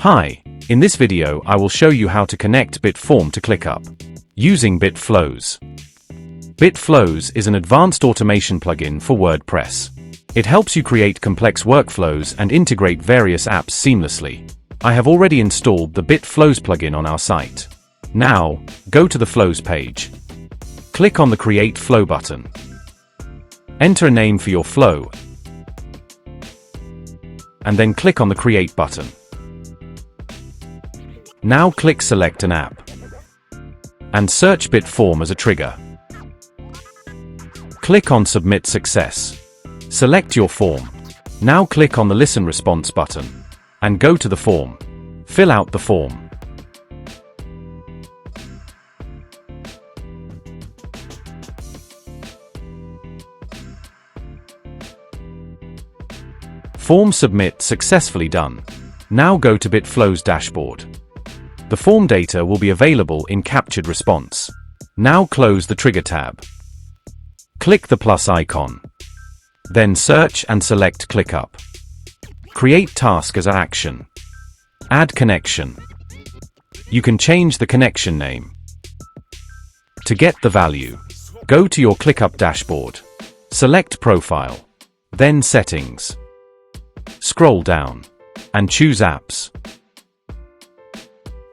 Hi, in this video I will show you how to connect Bitform to ClickUp using BitFlows. BitFlows is an advanced automation plugin for WordPress. It helps you create complex workflows and integrate various apps seamlessly. I have already installed the BitFlows plugin on our site. Now, go to the Flows page. Click on the Create Flow button. Enter a name for your flow, and then click on the Create button. Now click Select an app, and search Bitform as a trigger. Click on Submit Success. Select your form. Now click on the Listen Response button, and go to the form. Fill out the form. Form submit successfully done. Now go to BitFlows dashboard. The form data will be available in captured response. Now close the Trigger tab. Click the plus icon. Then search and select ClickUp. Create task as an action. Add connection. You can change the connection name. To get the value, go to your ClickUp dashboard. Select Profile. Then Settings. Scroll down and choose Apps.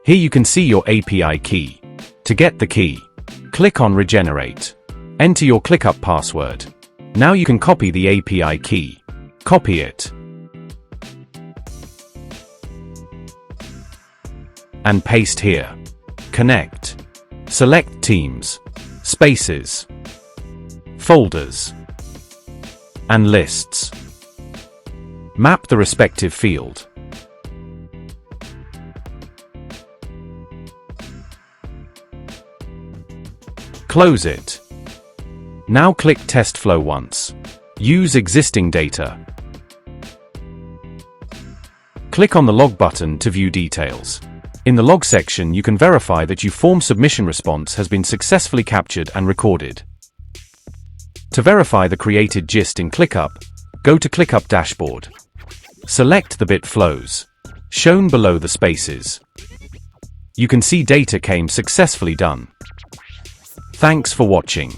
Here you can see your API key. To get the key, click on Regenerate. Enter your ClickUp password. Now you can copy the API key. Copy it. And paste here. Connect. Select Teams, Spaces, Folders, and Lists. Map the respective field. Close it. Now click Test Flow once. Use existing data. Click on the Log button to view details. In the Log section you can verify that your form submission response has been successfully captured and recorded. To verify the created gist in ClickUp, go to ClickUp dashboard. Select the BitFlows, shown below the spaces. You can see data came successfully done. Thanks for watching.